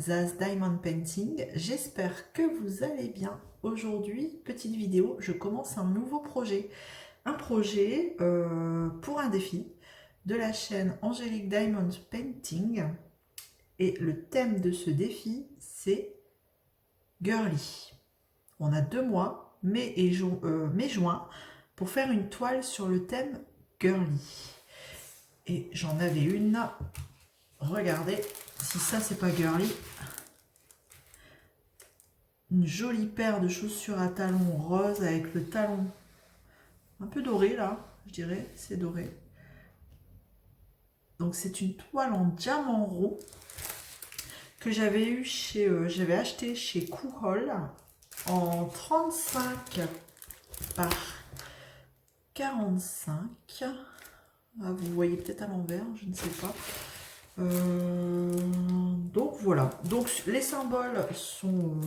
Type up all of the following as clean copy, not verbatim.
Zaz Diamond Painting, j'espère que vous allez bien. Aujourd'hui, petite vidéo, je commence un nouveau projet. Un projet pour un défi de la chaîne Angélique Diamond Painting. Et le thème de ce défi, c'est Girly. On a 2 mois, mai-juin, pour faire une toile sur le thème Girly. Et j'en avais une. Regardez, si ça c'est pas girly. Une jolie paire de chaussures à talons rose avec le talon un peu doré là, je dirais, c'est doré. Donc c'est une toile en diamant rond que j'avais eu j'avais acheté chez Kool en 35 par 45. Ah, vous voyez peut-être à l'envers, je ne sais pas. Donc voilà, donc les symboles sont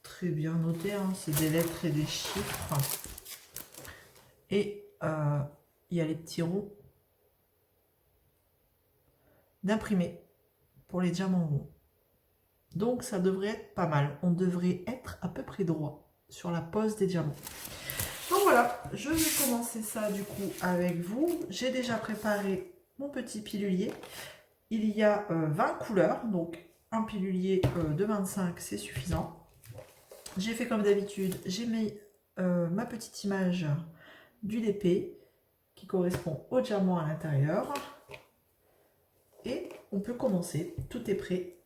très bien notés, hein. C'est des lettres et des chiffres, et il y a les petits ronds d'imprimer pour les diamants ronds. Donc ça devrait être pas mal, on devrait être à peu près droit sur la pose des diamants. Donc voilà, je vais commencer ça du coup avec vous. J'ai déjà préparé mon petit pilulier. Il y a 20 couleurs, donc un pilulier de 25, c'est suffisant. J'ai fait comme d'habitude, j'ai mis ma petite image du DP qui correspond au diamant à l'intérieur. Et on peut commencer, tout est prêt.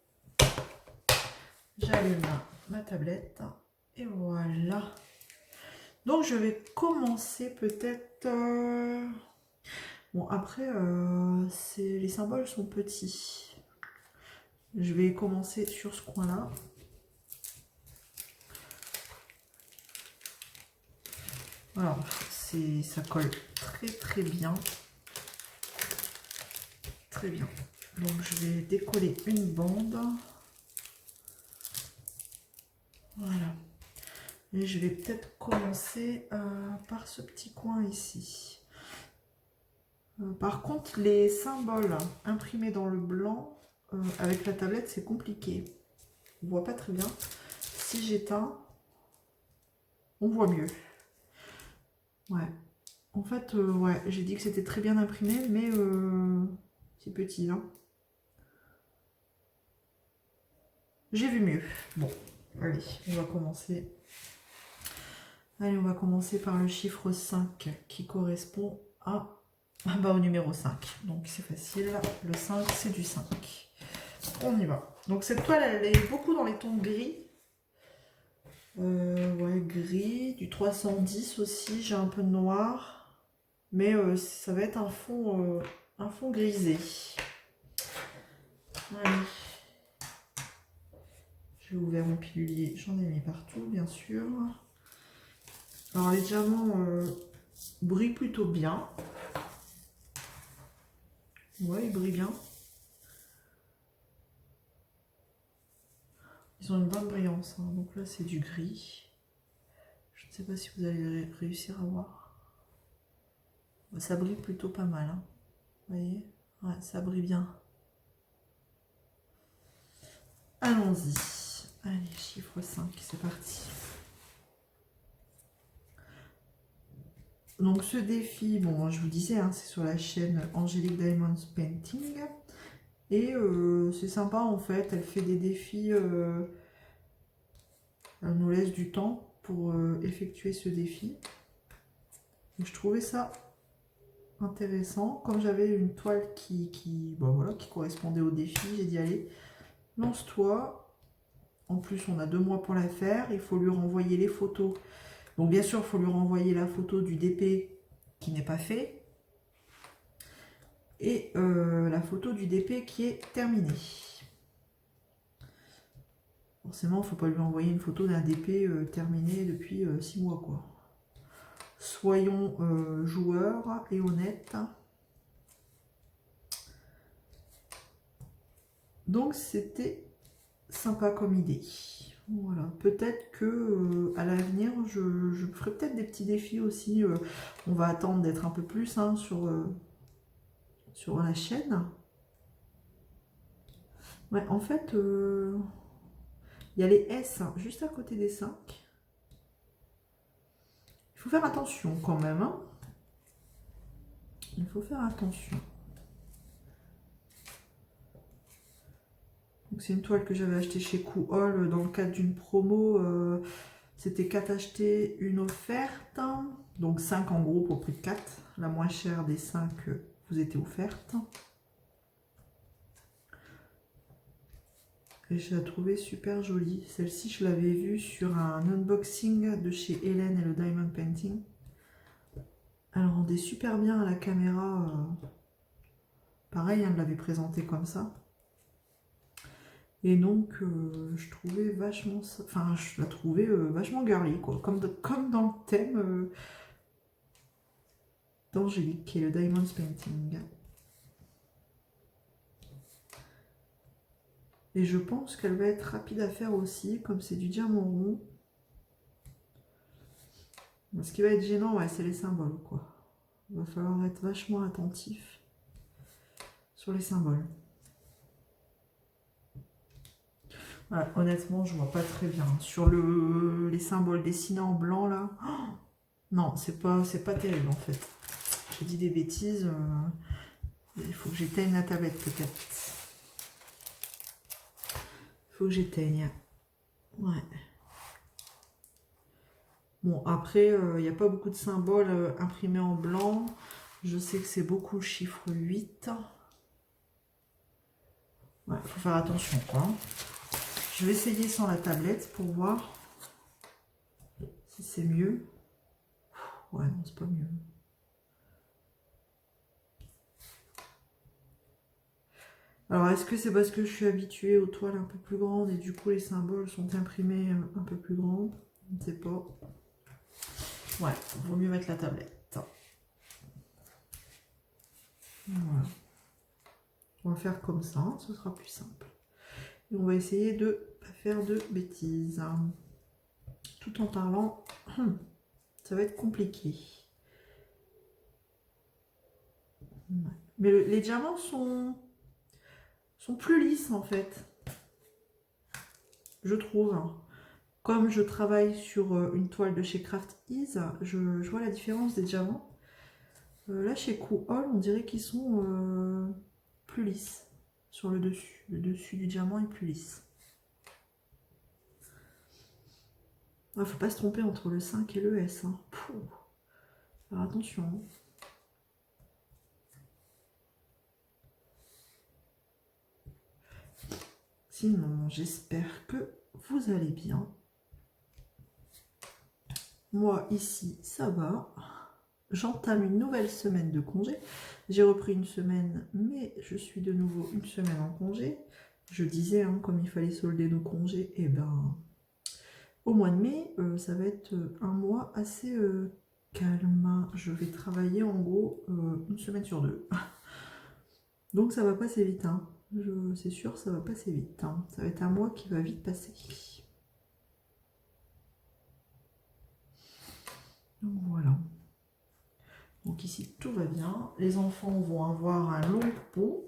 J'allume ma tablette et voilà. Donc je vais commencer peut-être... Bon, après, les symboles sont petits. Je vais commencer sur ce coin-là. Alors, ça colle très bien. Très bien. Donc, je vais décoller une bande. Voilà. Et je vais peut-être commencer par ce petit coin ici. Par contre, les symboles imprimés dans le blanc, avec la tablette, c'est compliqué. On voit pas très bien. Si j'éteins, on voit mieux. Ouais. En fait, ouais, j'ai dit que c'était très bien imprimé, mais c'est petit, hein. J'ai vu mieux. Bon, allez, on va commencer. Allez, on va commencer par le chiffre 5 qui correspond au numéro 5. Donc c'est facile, le 5 c'est du 5. On y va. Donc cette toile, elle est beaucoup dans les tons gris. Ouais, gris, du 310 aussi, j'ai un peu de noir. Mais ça va être un fond grisé. Allez. J'ai ouvert mon pilulier, j'en ai mis partout, bien sûr. Alors les diamants brillent plutôt bien. Ouais, ils brillent bien. Ils ont une bonne brillance, hein. Donc là c'est du gris. Je ne sais pas si vous allez réussir à voir. Ça brille plutôt pas mal, hein. Vous voyez? Ouais, ça brille bien. Allons-y. Allez, chiffre 5, c'est parti. Donc ce défi, bon, je vous disais, hein, c'est sur la chaîne Angélique Diamond Painting. Et c'est sympa en fait, elle fait des défis, elle nous laisse du temps pour effectuer ce défi. Donc, je trouvais ça intéressant. Comme j'avais une toile qui correspondait au défi, j'ai dit allez, lance-toi. En plus, on a 2 mois pour la faire, il faut lui renvoyer les photos. Donc bien sûr, il faut lui renvoyer la photo du DP qui n'est pas fait. Et la photo du DP qui est terminée. Forcément, il ne faut pas lui envoyer une photo d'un DP terminé depuis 6 mois, quoi. Soyons joueurs et honnêtes. Donc c'était sympa comme idée. Voilà, peut-être que à l'avenir, je ferai peut-être des petits défis aussi. On va attendre d'être un peu plus, hein, sur la chaîne. Ouais, en fait, il y a les S hein, juste à côté des 5. Il faut faire attention quand même. Hein. Il faut faire attention. C'est une toile que j'avais achetée chez Cool dans le cadre d'une promo. C'était 4 achetés, une offerte. Donc 5 en gros pour prix de 4. La moins chère des 5 vous était offerte. Et je la trouvais super jolie. Celle-ci, je l'avais vue sur un unboxing de chez Hélène et le Diamond Painting. Elle rendait super bien à la caméra. Pareil, elle l'avait présentée comme ça. Et donc, je trouvais vachement... Enfin, je la trouvais vachement girly, quoi. Comme dans le thème d'Angélique, qui est le Diamond Painting. Et je pense qu'elle va être rapide à faire aussi, comme c'est du diamant rond. Ce qui va être gênant, ouais, c'est les symboles, quoi. Il va falloir être vachement attentif sur les symboles. Voilà, honnêtement, je vois pas très bien. Sur les symboles dessinés en blanc, là... Oh non, c'est pas terrible, en fait. J'ai dit des bêtises. Il faut que j'éteigne la tablette, peut-être. Il faut que j'éteigne. Ouais. Bon, après, il n'y a pas beaucoup de symboles imprimés en blanc. Je sais que c'est beaucoup le chiffre 8. Ouais, il faut faire attention, quoi. Je vais essayer sans la tablette pour voir si c'est mieux. Ouais, non, c'est pas mieux. Alors, est-ce que c'est parce que je suis habituée aux toiles un peu plus grandes et du coup les symboles sont imprimés un peu plus grands? Je ne sais pas. Ouais, il vaut mieux mettre la tablette. Voilà. On va faire comme ça, ce sera plus simple. Et on va essayer de ne pas faire de bêtises. Tout en parlant, ça va être compliqué. Ouais. Mais les diamants sont plus lisses en fait. Je trouve. Comme je travaille sur une toile de chez Craft Ease, je vois la différence des diamants. Là, chez Cool, on dirait qu'ils sont plus lisses sur le dessus. Le dessus du diamant est plus lisse. Il ne faut pas se tromper entre le 5 et le S. Hein. Alors attention. Sinon, j'espère que vous allez bien. Moi, ici, ça va. J'entame une nouvelle semaine de congé. J'ai repris une semaine, mais je suis de nouveau une semaine en congé. Je disais, hein, comme il fallait solder nos congés, et ben, au mois de mai, ça va être un mois assez calme. Je vais travailler en gros une semaine sur 2. Donc ça va passer vite. Hein. C'est sûr, ça va passer vite. Hein. Ça va être un mois qui va vite passer. Donc voilà. Donc ici, tout va bien. Les enfants vont avoir un long pont.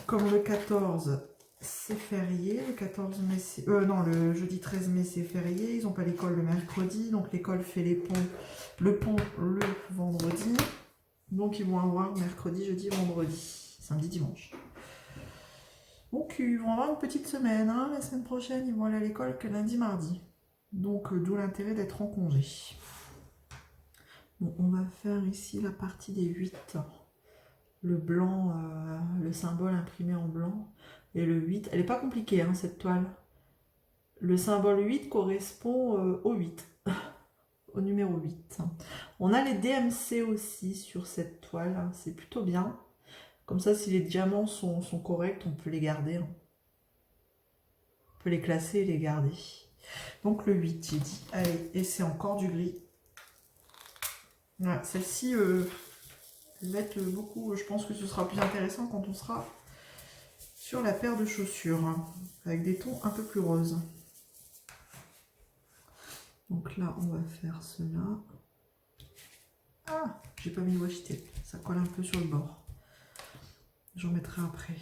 Comme le 14, c'est férié. Le 14 mai, c'est... non, le jeudi 13 mai, c'est férié. Ils n'ont pas l'école le mercredi. Donc l'école fait le pont le vendredi. Donc ils vont avoir mercredi, jeudi, vendredi. Samedi, dimanche. Donc ils vont avoir une petite semaine. Hein. La semaine prochaine, ils vont aller à l'école que lundi, mardi. Donc d'où l'intérêt d'être en congé. Bon, on va faire ici la partie des 8. Le blanc, le symbole imprimé en blanc. Et le 8, elle n'est pas compliquée, hein, cette toile. Le symbole 8 correspond au 8, au numéro 8. On a les DMC aussi sur cette toile, hein, c'est plutôt bien. Comme ça, si les diamants sont corrects, on peut les garder. Hein. On peut les classer et les garder. Donc le 8, j'ai dit. Allez, et c'est encore du gris. Voilà, celle-ci va être beaucoup. Je pense que ce sera plus intéressant quand on sera sur la paire de chaussures, hein, avec des tons un peu plus roses. Donc là, on va faire cela. Ah, j'ai pas mis washi tape, ça colle un peu sur le bord. J'en mettrai après.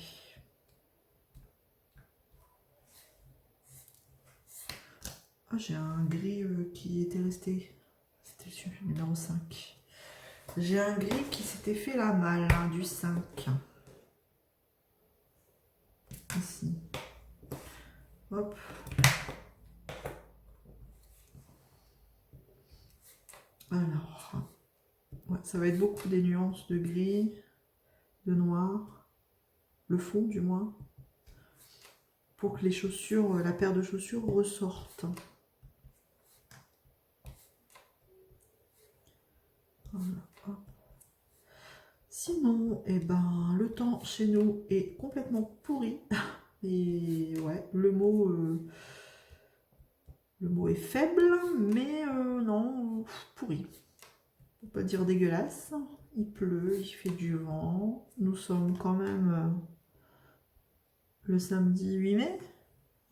Ah, j'ai un gris qui était resté. C'était le numéro 5. J'ai un gris qui s'était fait la malle, hein, du 5. Ici. Hop. Alors, ouais, ça va être beaucoup des nuances de gris, de noir, le fond du moins, pour que les chaussures, la paire de chaussures ressorte. Voilà. Sinon, eh ben, le temps chez nous est complètement pourri. Et ouais, le mot est faible, mais non, pourri. On peut pas dire dégueulasse. Il pleut, il fait du vent. Nous sommes quand même le samedi 8 mai.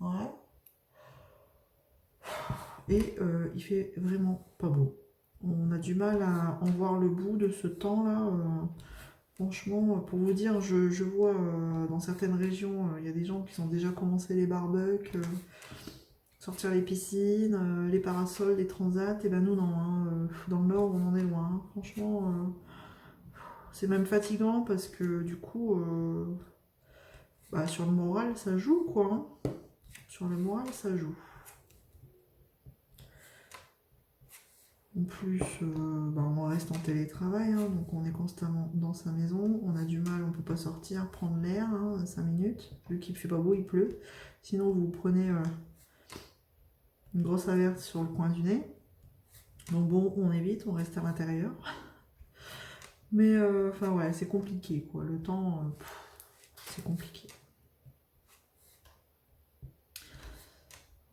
Ouais. Et il fait vraiment pas beau. On a du mal à en voir le bout de ce temps-là. Franchement, pour vous dire, je vois dans certaines régions, il y a des gens qui ont déjà commencé les barbecues, sortir les piscines, les parasols, les transats. Et ben nous, non. Hein, dans le nord, on en est loin. Hein. Franchement, c'est même fatigant parce que du coup, bah, sur le moral, ça joue quoi. Hein. Sur le moral, ça joue. En plus, bah, on reste en télétravail, hein, donc on est constamment dans sa maison. On a du mal, on peut pas sortir, prendre l'air, hein, 5 minutes. Vu qu'il fait pas beau, il pleut. Sinon, vous prenez une grosse averse sur le coin du nez. Donc bon, on évite, on reste à l'intérieur. Mais enfin ouais, c'est compliqué quoi. Le temps, c'est compliqué.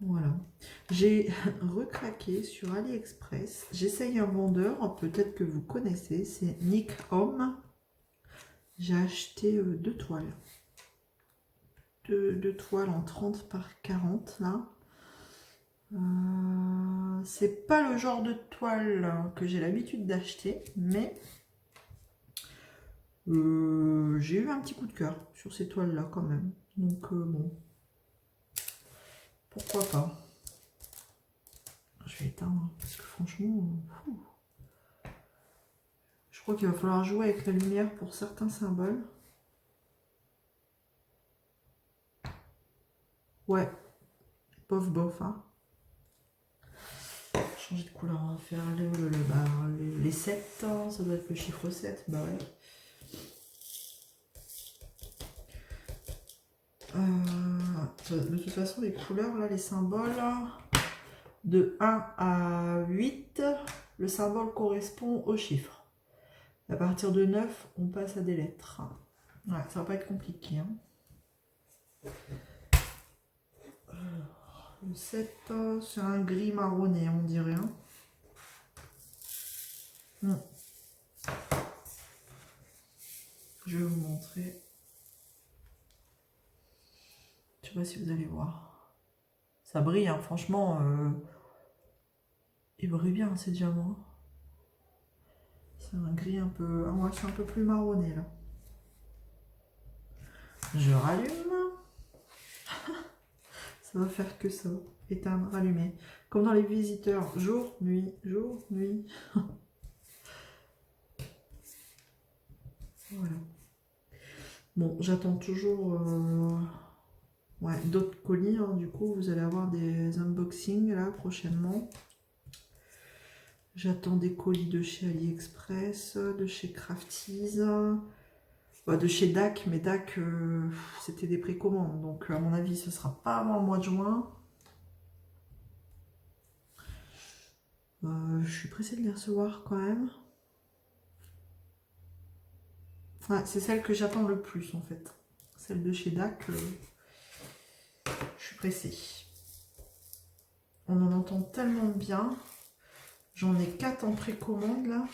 Voilà. J'ai recraqué sur AliExpress. J'essaye un vendeur, peut-être que vous connaissez, c'est Nick Home. J'ai acheté 2 toiles. Deux toiles en 30 par 40 là. C'est pas le genre de toile que j'ai l'habitude d'acheter, mais j'ai eu un petit coup de cœur sur ces toiles là quand même. Donc bon, pourquoi pas. Je vais éteindre parce que franchement, je crois qu'il va falloir jouer avec la lumière pour certains symboles. Ouais, bof bof. Hein. Changer de couleur, on va faire les 7, hein, ça doit être le chiffre 7, bah ouais. De toute façon, les couleurs, là, les symboles, de 1 à 8, le symbole correspond au chiffre. À partir de 9, on passe à des lettres. Ouais, ça va pas être compliqué. Hein. Le 7, c'est un gris marronné, on dirait. Hein. Je vais vous montrer. Je sais pas si vous allez voir. Ça brille, hein, franchement. Il brille bien ces diamants. C'est un gris un peu. Ah, moi, c'est un peu plus marronné là. Je rallume. Ça va faire que ça. Éteindre, rallumer. Comme dans les visiteurs. Jour, nuit, jour, nuit. Voilà. Bon, j'attends toujours ouais, d'autres colis. Hein. Du coup, vous allez avoir des unboxings là prochainement. J'attends des colis de chez AliExpress, de chez Crafties, de chez DAC, mais DAC, c'était des précommandes. Donc, à mon avis, ce sera pas avant le mois de juin. Je suis pressée de les recevoir quand même. Ouais, c'est celle que j'attends le plus en fait. Celle de chez DAC, je suis pressée. On en entend tellement bien. J'en ai 4 en précommande là.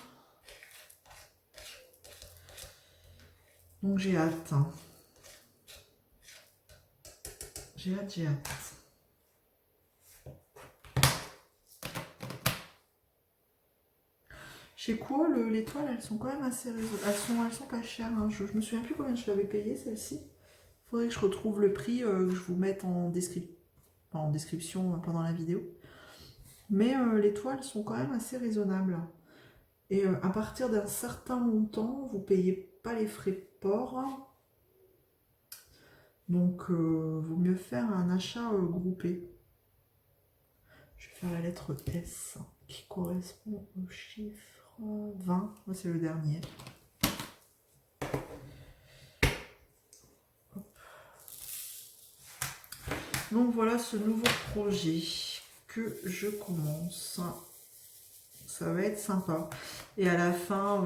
Donc j'ai hâte. Hein. J'ai hâte, j'ai hâte. Chez quoi les toiles, elles sont quand même assez raisonnables. Elles sont pas chères. Hein. Je me souviens plus combien je l'avais payé celle-ci. Il faudrait que je retrouve le prix, que je vous mette en description pendant la vidéo. Mais les toiles sont quand même assez raisonnables. Et à partir d'un certain montant, vous ne payez pas les frais de port. Donc, vaut mieux faire un achat groupé. Je vais faire la lettre S qui correspond au chiffre 20. Moi, c'est le dernier. Hop. Donc, voilà ce nouveau projet que je commence. Ça va être sympa. Et à la fin,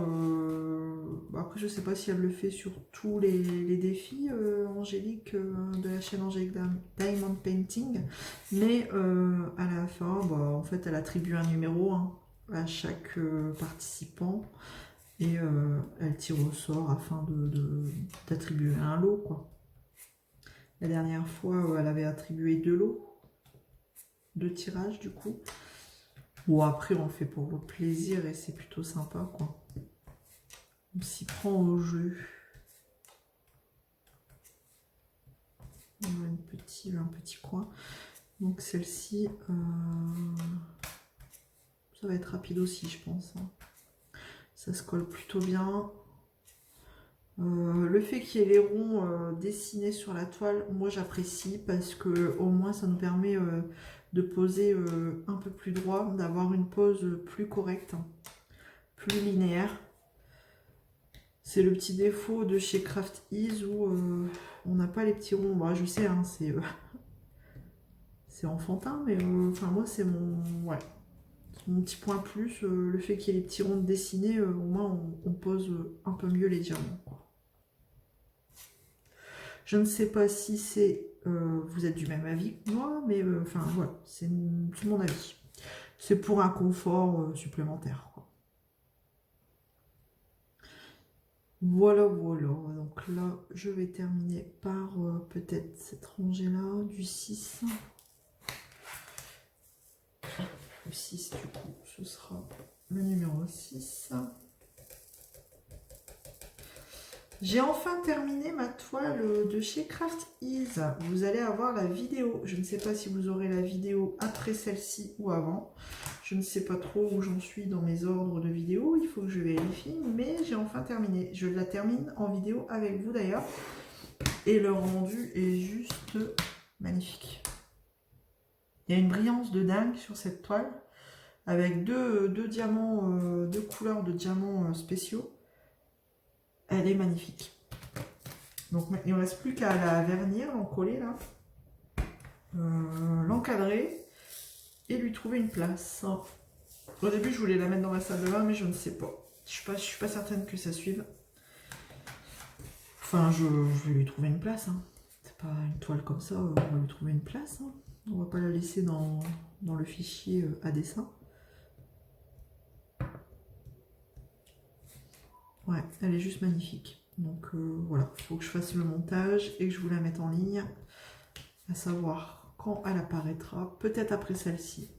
après je sais pas si elle le fait sur tous les défis, Angélique, de la chaîne Angélique Diamond Painting, mais à la fin, bah, en fait elle attribue un numéro à chaque participant et elle tire au sort afin d'attribuer un lot, quoi. La dernière fois, elle avait attribué 2 lots, 2 tirages du coup. Ou après on le fait pour le plaisir et c'est plutôt sympa, quoi. On s'y prend au jeu. On a un petit coin. Donc celle-ci, ça va être rapide aussi, je pense. Ça se colle plutôt bien. Le fait qu'il y ait les ronds dessinés sur la toile, moi j'apprécie parce que au moins ça nous permet de poser un peu plus droit, d'avoir une pose plus correcte, plus linéaire. C'est le petit défaut de chez Craft Ease où on n'a pas les petits ronds. Bah, je sais, hein, c'est enfantin, mais enfin moi c'est mon petit point plus. Le fait qu'il y ait les petits ronds dessinés, au moins on pose un peu mieux les diamants, quoi. Je ne sais pas si vous êtes du même avis que moi, mais enfin voilà, c'est mon avis. C'est pour un confort supplémentaire, quoi. Voilà, voilà. Donc là, je vais terminer par peut-être cette rangée-là, du 6. Le 6, du coup, ce sera le numéro 6. J'ai enfin terminé ma toile de chez Craft Ease. Vous allez avoir la vidéo. Je ne sais pas si vous aurez la vidéo après celle-ci ou avant. Je ne sais pas trop où j'en suis dans mes ordres de vidéos. Il faut que je vérifie. Mais j'ai enfin terminé. Je la termine en vidéo avec vous d'ailleurs. Et le rendu est juste magnifique. Il y a une brillance de dingue sur cette toile. Avec deux diamants, deux couleurs de diamants spéciaux. Elle est magnifique. Donc il ne me reste plus qu'à la vernir, l'encoller là, l'encadrer et lui trouver une place. Au début je voulais la mettre dans ma salle de bain mais je ne sais pas. Je suis pas certaine que ça suive. Enfin je vais lui trouver une place. C'est pas une toile comme ça, on va lui trouver une place. On va pas la laisser dans le fichier à dessin. Ouais, elle est juste magnifique. Donc voilà, il faut que je fasse le montage et que je vous la mette en ligne. À savoir quand elle apparaîtra, peut-être après celle-ci.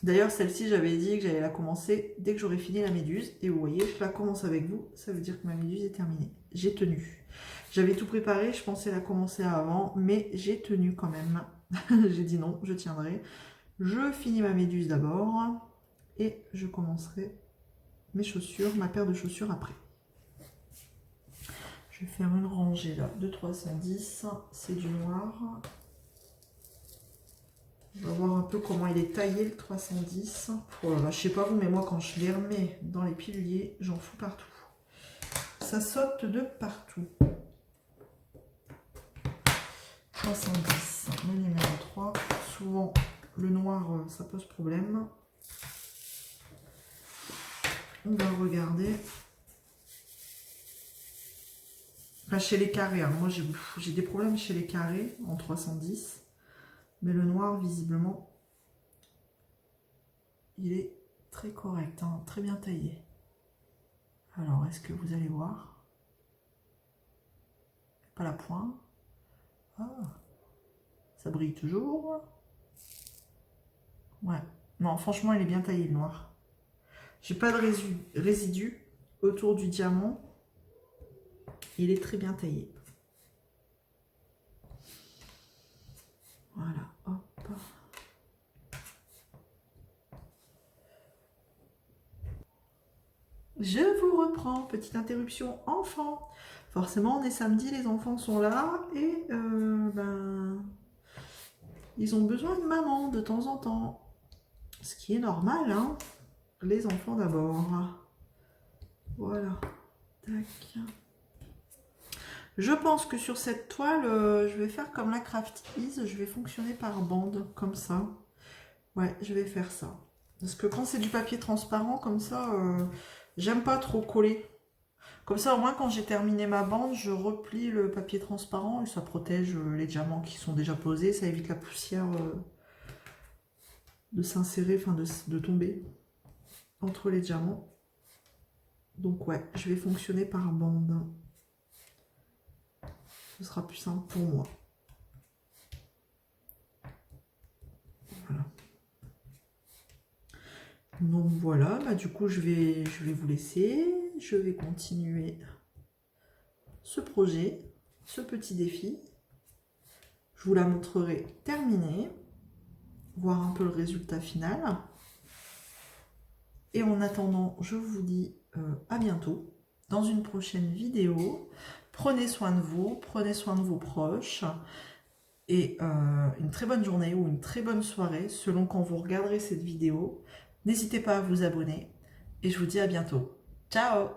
D'ailleurs, celle-ci, j'avais dit que j'allais la commencer dès que j'aurai fini la méduse. Et vous voyez, je la commence avec vous, ça veut dire que ma méduse est terminée. J'ai tenu. J'avais tout préparé, je pensais la commencer avant, mais j'ai tenu quand même. J'ai dit non, je tiendrai. Je finis ma méduse d'abord et je commencerai mes chaussures, ma paire de chaussures après. Je vais faire une rangée là de 310, c'est du noir. On va voir un peu comment il est taillé le 310. Oh là là, je sais pas vous, mais moi quand je les remets dans les piluliers, j'en fous partout. Ça saute de partout. 310, le numéro 3. Souvent, le noir, ça pose problème. On va regarder. Enfin, chez les carrés, moi j'ai des problèmes chez les carrés en 310. Mais le noir, visiblement, il est très correct, très bien taillé. Alors, est-ce que vous allez voir? Pas la pointe. Ah, ça brille toujours. Ouais. Non, franchement, il est bien taillé, le noir. J'ai pas de résidu autour du diamant. Il est très bien taillé. Voilà, hop. Je vous reprends, petite interruption enfant. Forcément, on est samedi, les enfants sont là et ils ont besoin de maman de temps en temps. Ce qui est normal, hein. Les enfants d'abord. Voilà. Tac. Je pense que sur cette toile, je vais faire comme la Craft Ease, je vais fonctionner par bande, comme ça. Ouais, je vais faire ça. Parce que quand c'est du papier transparent, comme ça, j'aime pas trop coller. Comme ça, au moins, quand j'ai terminé ma bande, je replie le papier transparent et ça protège les diamants qui sont déjà posés. Ça évite la poussière de s'insérer, enfin de tomber entre les diamants. Donc ouais, je vais fonctionner par bande. Ce sera plus simple pour moi. Voilà. Donc voilà, bah du coup je vais vous laisser. Je vais continuer ce projet, ce petit défi. Je vous la montrerai terminée, voir un peu le résultat final. Et en attendant, je vous dis à bientôt dans une prochaine vidéo. Prenez soin de vous, prenez soin de vos proches. Et une très bonne journée ou une très bonne soirée, selon quand vous regarderez cette vidéo. N'hésitez pas à vous abonner. Et je vous dis à bientôt. Ciao!